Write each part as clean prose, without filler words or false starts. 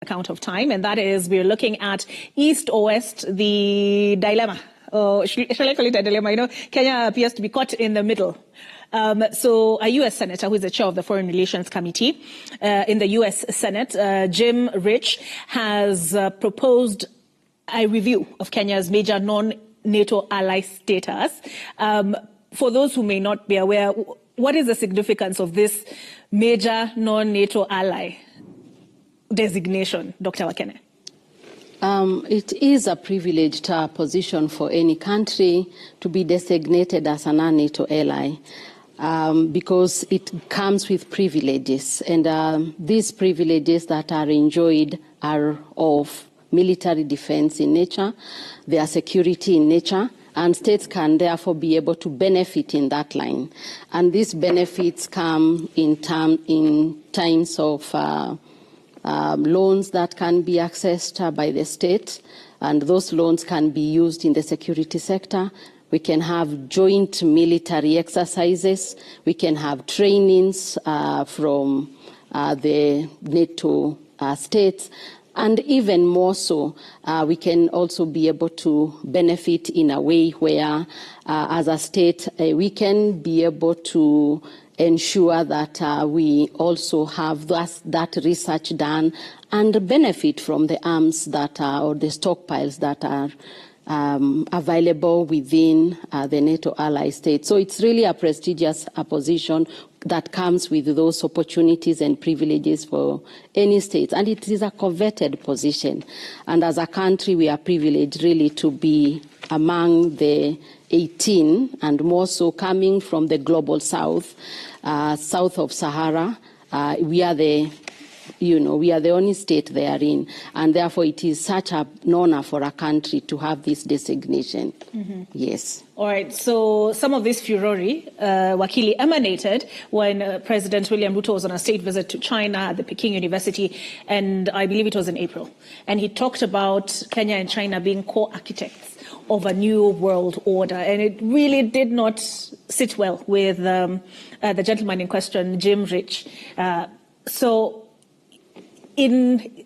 account of time, and that is we're looking at East or West, the dilemma. Shall I call it a dilemma? You know, Kenya appears to be caught in the middle. So a U.S. Senator, who is the chair of the Foreign Relations Committee in the U.S. Senate, Jim Rich, has proposed a review of Kenya's major non-NATO ally status. For those who may not be aware, what is the significance of this major non-NATO ally designation, Dr. Wakene? It is a privileged position for any country to be designated as a non-NATO ally because it comes with privileges. And these privileges that are enjoyed are of military defense in nature, they are security in nature, and states can therefore be able to benefit in that line. And these benefits come in times of loans that can be accessed by the state, and those loans can be used in the security sector. We can have joint military exercises. We can have trainings from the NATO states. And even more so, we can also be able to benefit in a way where, as a state, we can be able to ensure that we also have that research done and benefit from the arms that are, or the stockpiles that are available within the NATO ally states. So it's really a prestigious position that comes with those opportunities and privileges for any state. And it is a coveted position. And as a country, we are privileged really to be among the 18, and more so coming from the global south, south of Sahara. We are the only state they are in, and therefore it is such an honor for a country to have this designation. Mm-hmm. Yes. All right, so some of this furore, Wakili, emanated when President William Ruto was on a state visit to China at the Peking University, and I believe it was in April. And he talked about Kenya and China being co-architects of a new world order, and it really did not sit well with the gentleman in question, Jim Rich. So in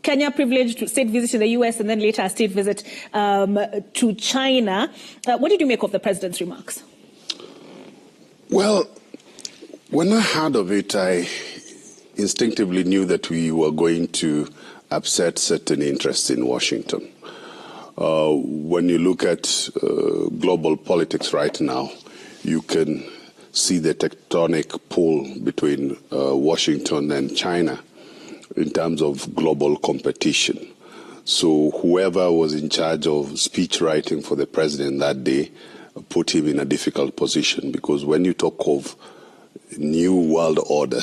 Kenya, privileged to state visit to the U.S. and then later a state visit to China. What did you make of the president's remarks? Well, when I heard of it, I instinctively knew that we were going to upset certain interests in Washington. When you look at global politics right now, you can see the tectonic pull between Washington and China in terms of global competition. So whoever was in charge of speech writing for the president that day put him in a difficult position, because when you talk of new world order,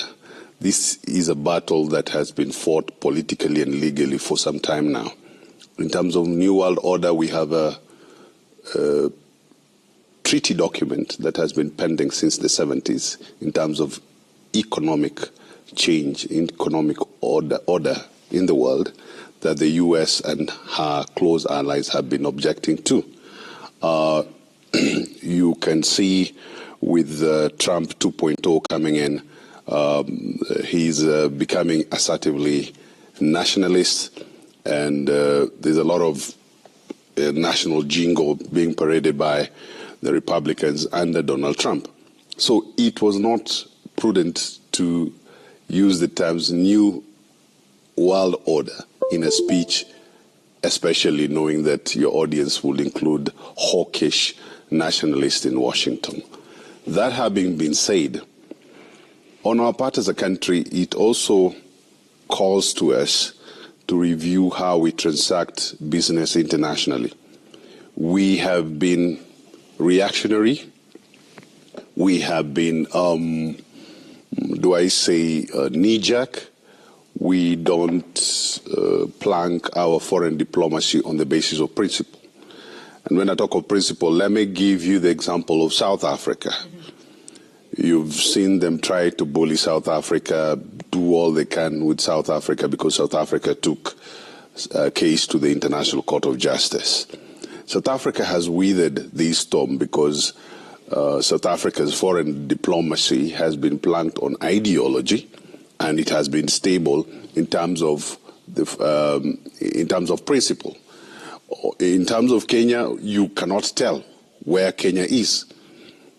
this is a battle that has been fought politically and legally for some time now. In terms of new world order, we have a treaty document that has been pending since the 70s in terms of economic change, economic order in the world that the U.S. and her close allies have been objecting to. You can see with Trump 2.0 coming in, he's becoming assertively nationalist, and there's a lot of national jingo being paraded by the Republicans under Donald Trump. So it was not prudent to use the terms new world order in a speech, especially knowing that your audience will include hawkish nationalists in Washington. That having been said, on our part as a country, it also calls to us to review how we transact business internationally. We have been reactionary. We have been, knee-jerk. We don't plank our foreign diplomacy on the basis of principle. And when I talk of principle, let me give you the example of South Africa. Mm-hmm. You've seen them try to bully South Africa, do all they can with South Africa because South Africa took a case to the International Court of Justice. South Africa has weathered this storm because South Africa's foreign diplomacy has been planked on ideology, and it has been stable in terms of in terms of principle. In terms of Kenya, you cannot tell where Kenya is.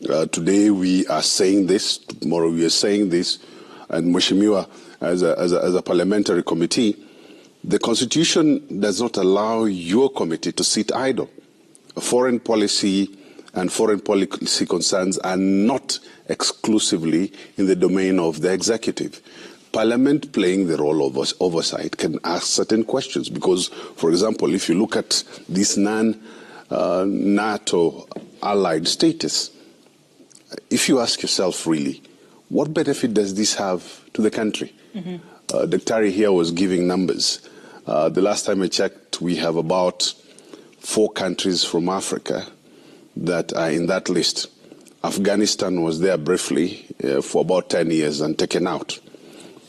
Today we are saying this, tomorrow we are saying this, and Mheshimiwa, as a parliamentary committee, the Constitution does not allow your committee to sit idle. Foreign policy and foreign policy concerns are not exclusively in the domain of the executive. Parliament, playing the role of oversight, can ask certain questions because, for example, if you look at this non-NATO allied status, if you ask yourself really, what benefit does this have to the country? Dr. here was giving numbers. The last time I checked, we have about 4 countries from Africa that are in that list. Afghanistan was there briefly for about 10 years and taken out.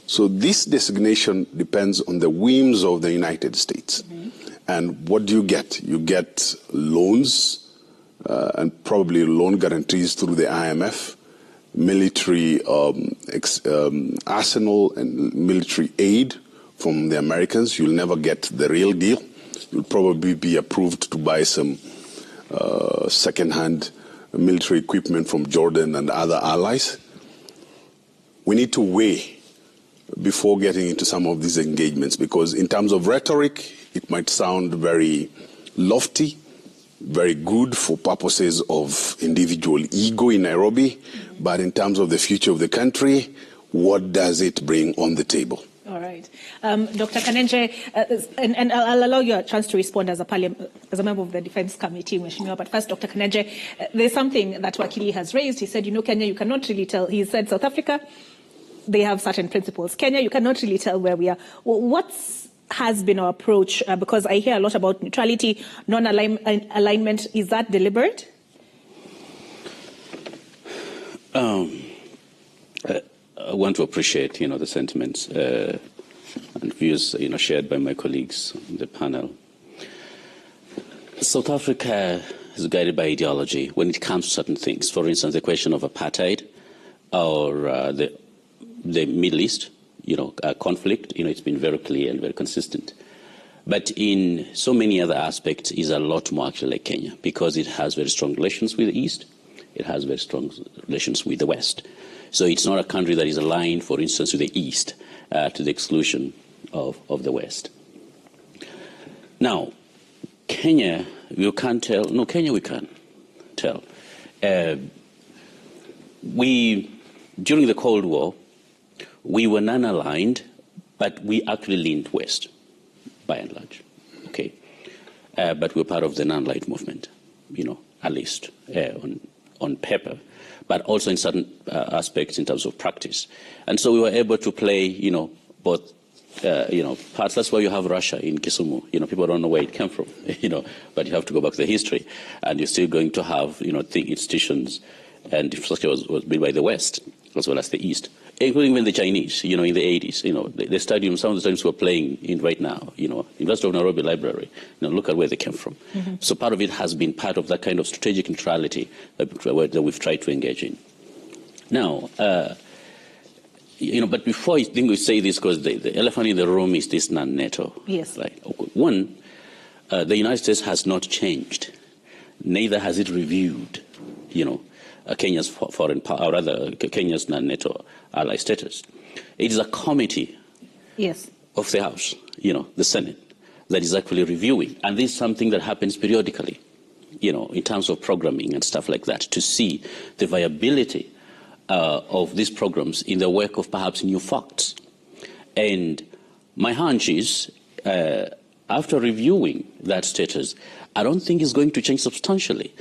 So this designation depends on the whims of the United States. And what do you get? You get loans and probably loan guarantees through the IMF, military arsenal and military aid from the Americans. You'll never get the real deal. You'll probably be approved to buy some second-hand military equipment from Jordan and other allies. We need to weigh before getting into some of these engagements, because in terms of rhetoric, it might sound very lofty, very good for purposes of individual ego in Nairobi, but in terms of the future of the country, what does it bring on the table? All right. Dr. Kanenje, and I'll allow you a chance to respond as a member of the Defense Committee, Mheshimiwa. But first, Dr. Kanenje, there's something that Wakili has raised. He said, Kenya, you cannot really tell. He said South Africa, they have certain principles. Kenya, you cannot really tell where we are. What has been our approach? Because I hear a lot about neutrality, non-alignment. Is that deliberate? I want to appreciate, the sentiments and views, shared by my colleagues on the panel. South Africa is guided by ideology when it comes to certain things. For instance, the question of apartheid or the Middle East, conflict, it's been very clear and very consistent. But in so many other aspects, is a lot more actually like Kenya, because it has very strong relations with the East. It has very strong relations with the West. So it's not a country that is aligned, for instance, with the East to the exclusion of the West. Now, Kenya, you can't tell. No, Kenya, we can tell. During the Cold War, we were non-aligned, but we actually leaned west, by and large. Okay, but we're part of the non-aligned movement, at least on paper, but also in certain aspects in terms of practice. And so we were able to play, both, parts. That's why you have Russia in Kisumu. People don't know where it came from, but you have to go back to the history, and you're still going to have, the institutions and infrastructure was built by the West as well as the East, including even the Chinese, in the 80s. The stadium, some of the stadiums we're playing in right now, University of Nairobi Library, look at where they came from. So part of it has been part of that kind of strategic neutrality that we've tried to engage in. Now, but before I think we say this, because the elephant in the room is this non-NATO. Yes. Right. One, the United States has not changed. Neither has it reviewed, Kenya's foreign power, or rather Kenya's non-NATO ally status. It is a committee of the House, the Senate, that is actually reviewing. And this is something that happens periodically, in terms of programming and stuff like that, to see the viability of these programs in the wake of perhaps new facts. And my hunch is, after reviewing that status, I don't think it's going to change substantially.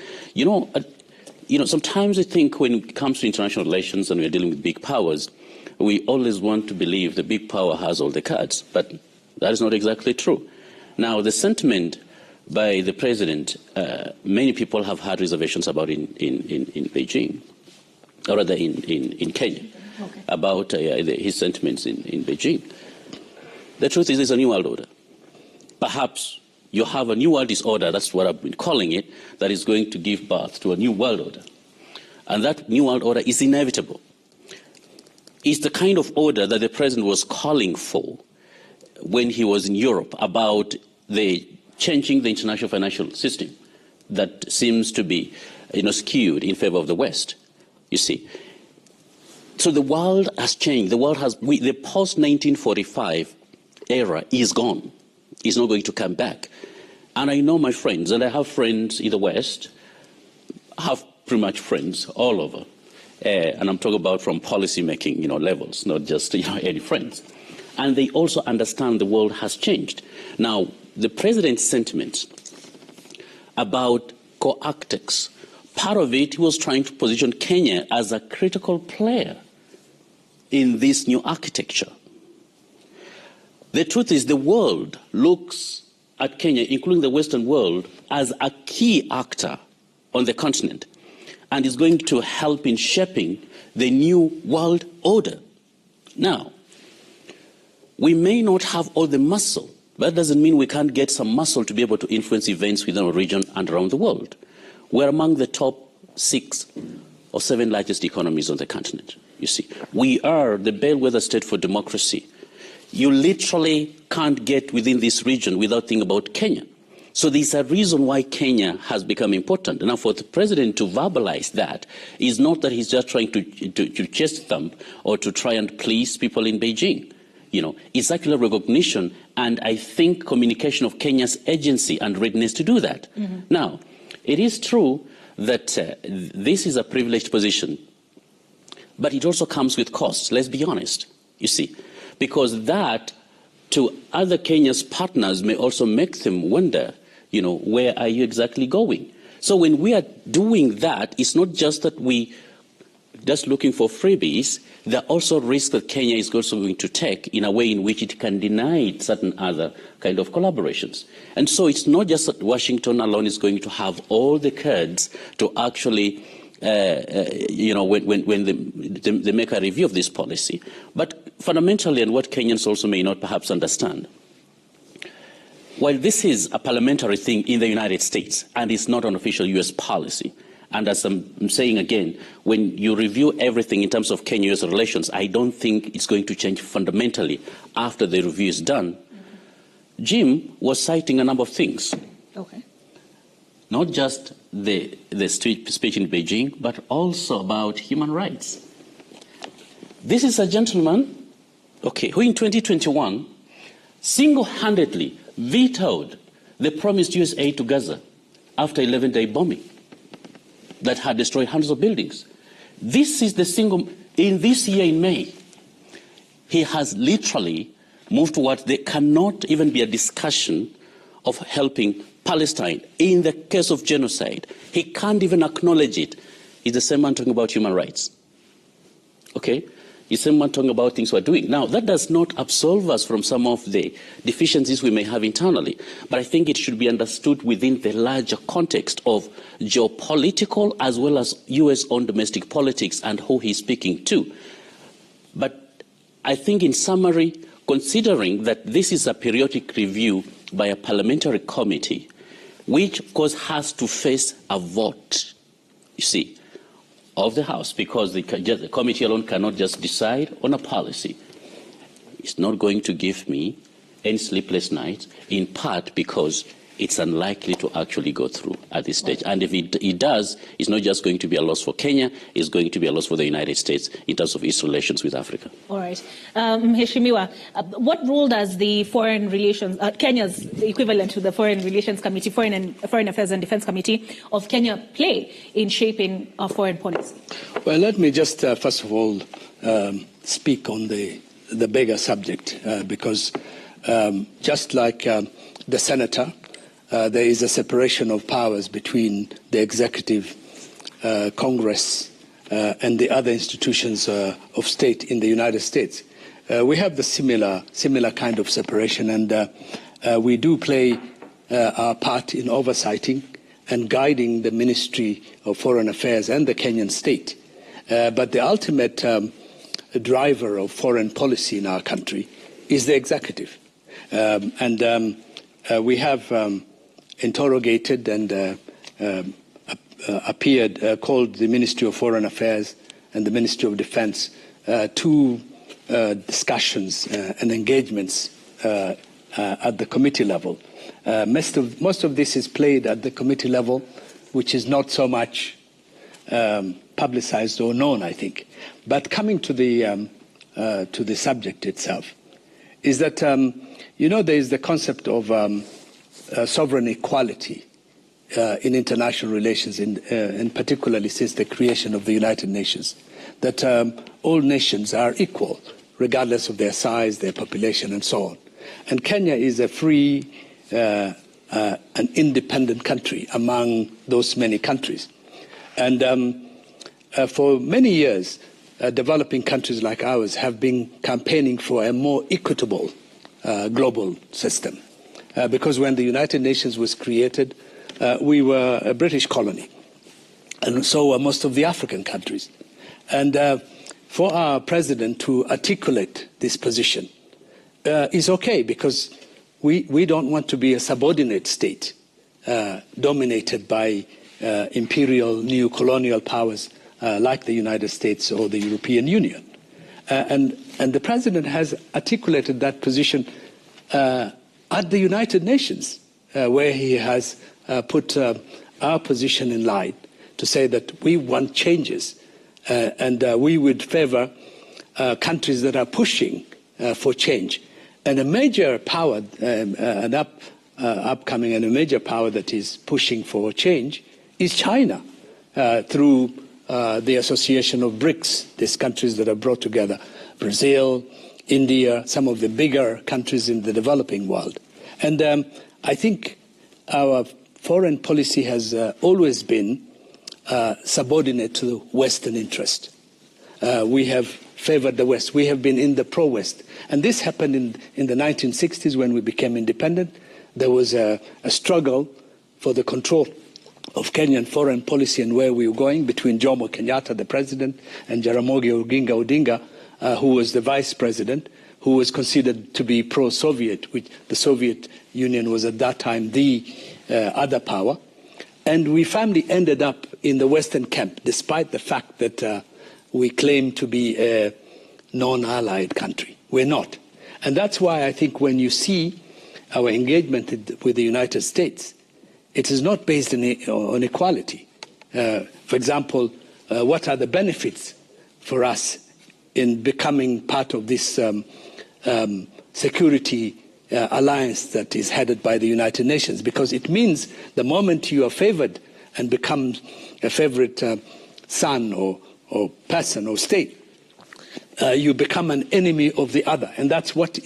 Sometimes I think when it comes to international relations and we're dealing with big powers, we always want to believe the big power has all the cards, but that is not exactly true. Now, the sentiment by the president, many people have had reservations about in Beijing, or rather in Kenya, about his sentiments in Beijing. The truth is, there's a new world order. Perhaps you have a new world disorder, that's what I've been calling it, that is going to give birth to a new world order. And that new world order is inevitable. It's the kind of order that the president was calling for when he was in Europe about the changing the international financial system that seems to be, skewed in favor of the West. You see, so the world has changed. The world has the post-1945 era is gone. It's not going to come back. And I know my friends, and I have friends in the West. I have pretty much friends all over, and I'm talking about from policy-making, levels, not just any friends. And they also understand the world has changed. Now, the president's sentiments about co-Arctics, part of it, he was trying to position Kenya as a critical player in this new architecture. The truth is the world looks at Kenya, including the Western world, as a key actor on the continent and is going to help in shaping the new world order. Now, we may not have all the muscle, but that doesn't mean we can't get some muscle to be able to influence events within our region and around the world. We're among the top 6 or 7 largest economies on the continent, you see. We are the bellwether state for democracy. You literally can't get within this region without thinking about Kenya. So there's a reason why Kenya has become important. Now, for the president to verbalize that is not that he's just trying to chest thump or to try and please people in Beijing. It's actually a recognition, and I think communication of Kenya's agency and readiness to do that. Mm-hmm. Now, it is true that this is a privileged position, but it also comes with costs, let's be honest, you see, because that to other Kenya's partners may also make them wonder, where are you exactly going? So when we are doing that, it's not just that we just looking for freebies. There are also risks that Kenya is also going to take in a way in which it can deny certain other kind of collaborations. And so it's not just that Washington alone is going to have all the cards to actually, when they make a review of this policy. But fundamentally, and what Kenyans also may not perhaps understand, while this is a parliamentary thing in the United States and it's not an official U.S. policy, and as I'm saying again, when you review everything in terms of Kenya-US relations, I don't think it's going to change fundamentally after the review is done. Mm-hmm. Jim was citing a number of things. Okay. Not just the speech in Beijing, but also about human rights. This is a gentleman, who in 2021 single-handedly vetoed the promised U.S. aid to Gaza after 11-day bombing that had destroyed hundreds of buildings. This is in this year in May, he has literally moved towards there cannot even be a discussion of helping Palestine in the case of genocide. He can't even acknowledge it. He's the same man talking about human rights. Okay? He's the same man talking about things we're doing. Now, that does not absolve us from some of the deficiencies we may have internally, but I think it should be understood within the larger context of geopolitical as well as U.S. own domestic politics and who he's speaking to. But I think in summary, considering that this is a periodic review by a parliamentary committee, which of course has to face a vote, you see, of the House, because the committee alone cannot just decide on a policy. It's not going to give me any sleepless nights, in part because it's unlikely to actually go through at this stage. And if it does, it's not just going to be a loss for Kenya, it's going to be a loss for the United States in terms of its relations with Africa. All right. Mheshimiwa, what role does the Foreign Relations, Kenya's equivalent to the Foreign Relations Committee, Foreign Affairs and Defense Committee of Kenya play in shaping our foreign policy? Well, let me just, first of all, speak on the bigger subject, because just like the senator, there is a separation of powers between the executive, Congress, and the other institutions of state in the United States. We have the similar kind of separation, and we do play our part in oversighting and guiding the Ministry of Foreign Affairs and the Kenyan state. But the ultimate driver of foreign policy in our country is the executive. We have interrogated and called the Ministry of Foreign Affairs and the Ministry of Defense to discussions and engagements at the committee level. Most of this is played at the committee level, which is not so much publicized or known, I think. But coming to the subject itself, is that there is the concept of sovereign equality in international relations, and particularly since the creation of the United Nations, that all nations are equal, regardless of their size, their population, and so on. And Kenya is a free an independent country among those many countries. And for many years, developing countries like ours have been campaigning for a more equitable global system. Because when the United Nations was created, we were a British colony, and so were most of the African countries. And for our president to articulate this position is okay, because we don't want to be a subordinate state dominated by imperial new colonial powers like the United States or the European Union. And the president has articulated that position at the United Nations, where he has put our position in line to say that we want changes and we would favor countries that are pushing for change. And a major power, upcoming and a major power that is pushing for change is China, through the association of BRICS, these countries that are brought together, Brazil, India, some of the bigger countries in the developing world. And I think our foreign policy has always been subordinate to the Western interest. We have favored the West. We have been in the pro-West. And this happened in the 1960s when we became independent. There was a struggle for the control of Kenyan foreign policy and where we were going between Jomo Kenyatta, the president, and Jaramogi Oginga Odinga, who was the vice president, who was considered to be pro-Soviet, which the Soviet Union was at that time the other power. And we finally ended up in the Western camp, despite the fact that we claim to be a non-allied country. We're not. And that's why I think when you see our engagement with the United States, it is not based on equality. For example, what are the benefits for us in becoming part of this security alliance that is headed by the United Nations? Because it means the moment you are favored and become a favorite son or person or state, you become an enemy of the other, and that's what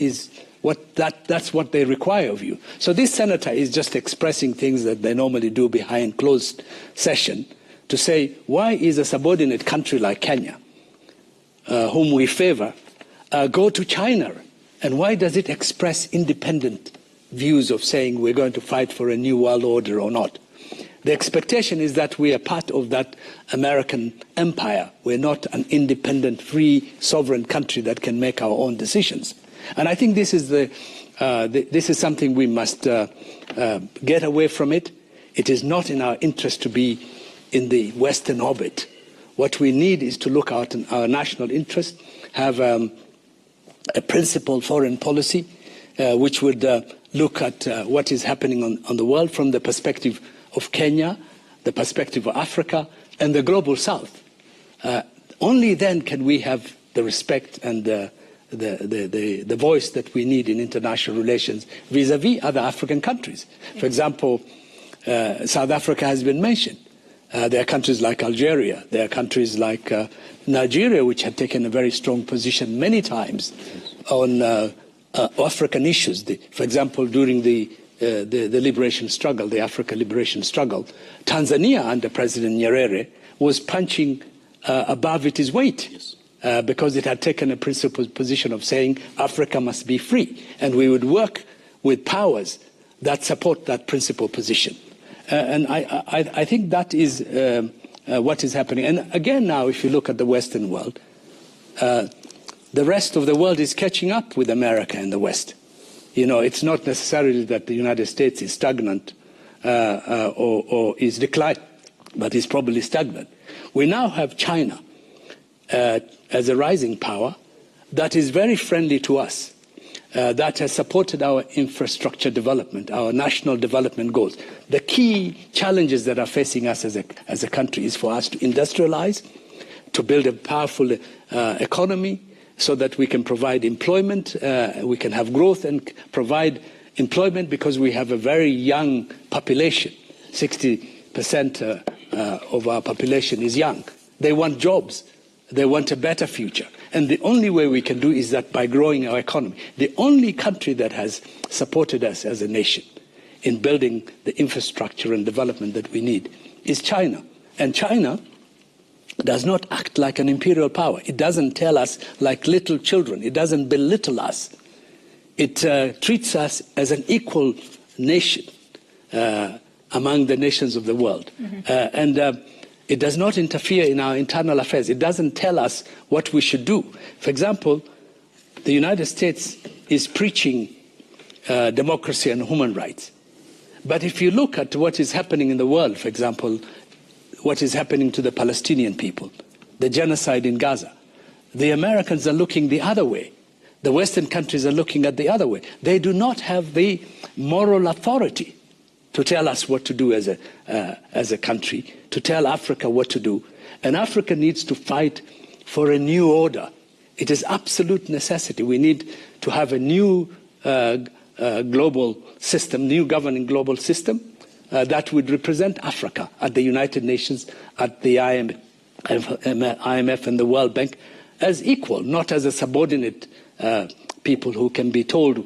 they require of you. So this senator is just expressing things that they normally do behind closed session to say, why is a subordinate country like Kenya, whom we favor, go to China? And why does it express independent views of saying we're going to fight for a new world order or not? The expectation is that we are part of that American empire. We're not an independent, free, sovereign country that can make our own decisions. And I think this is this is something we must get away from it. It is not in our interest to be in the Western orbit. What we need is to look out in our national interest, have a principled foreign policy, which would look at what is happening on the world from the perspective of Kenya, the perspective of Africa, and the global South. Only then can we have the respect and the voice that we need in international relations vis-à-vis other African countries. For example, South Africa has been mentioned. There are countries like Algeria. There are countries like Nigeria, which have taken a very strong position many times on African issues. For example, during the liberation struggle, the Africa liberation struggle, Tanzania under President Nyerere was punching above its weight. Yes. Because it had taken a principled position of saying Africa must be free, and we would work with powers that support that principled position. And I think that is what is happening. And again now, if you look at the Western world, the rest of the world is catching up with America and the West. You know, it's not necessarily that the United States is stagnant or is declining, but is probably stagnant. We now have China as a rising power that is very friendly to us. that has supported our infrastructure development, our national development goals. The key challenges that are facing us as a country is for us to industrialize, to build a powerful economy so that we can provide employment, we can have growth and provide employment because we have a very young population. 60% of our population is young. They want jobs. They want a better future. And the only way we can do is that by growing our economy. The only country that has supported us as a nation in building the infrastructure and development that we need is China. And China does not act like an imperial power. It doesn't tell us like little children. It doesn't belittle us. It treats us as an equal nation among the nations of the world. And it does not interfere in our internal affairs. It doesn't tell us what we should do. For example, the United States is preaching democracy and human rights. But if you look at what is happening in the world, for example, what is happening to the Palestinian people, the genocide in Gaza, the Americans are looking the other way. The Western countries are looking at the other way. They do not have the moral authority to tell us what to do as a country, to tell Africa what to do. And Africa needs to fight for a new order. It is absolute necessity. We need to have a new global system, new governing global system that would represent Africa at the United Nations, at the IMF and the World Bank as equal, not as a subordinate people who can be told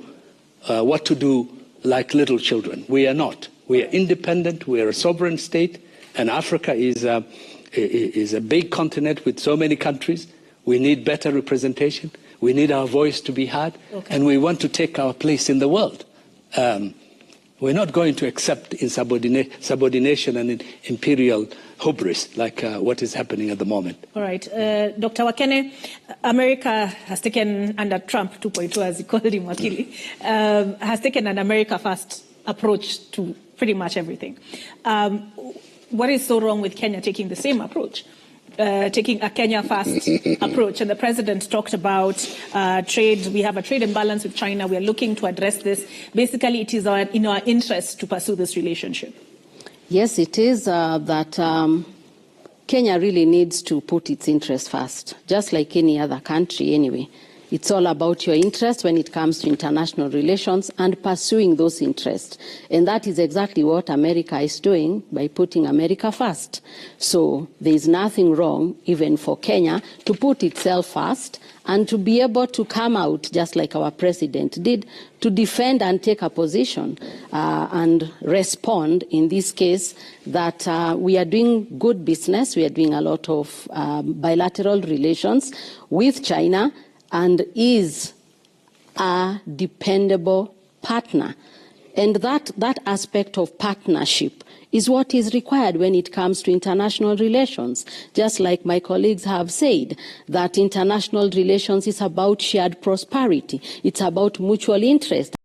what to do like little children. We are not. We are independent. We are a sovereign state, and Africa is a big continent with so many countries. We need better representation. We need our voice to be heard, and we want to take our place in the world. We're not going to accept subordination and imperial hubris like what is happening at the moment. All right. Dr. Wakene, America has taken, under Trump 2.2, as he called him, Wakili, has taken an America-first approach to pretty much everything. What is so wrong with Kenya taking the same approach? Taking a Kenya-first approach. And the president talked about trade. We have a trade imbalance with China. We are looking to address this. Basically, it is in our interest to pursue this relationship. Yes, it is that Kenya really needs to put its interest first, just like any other country anyway. It's all about your interest when it comes to international relations and pursuing those interests. And that is exactly what America is doing by putting America first. So there is nothing wrong, even for Kenya, to put itself first and to be able to come out, just like our president did, to defend and take a position and respond, in this case, that we are doing good business. We are doing a lot of bilateral relations with China, and is a dependable partner. And that aspect of partnership is what is required when it comes to international relations. Just like my colleagues have said, that international relations is about shared prosperity. It's about mutual interest.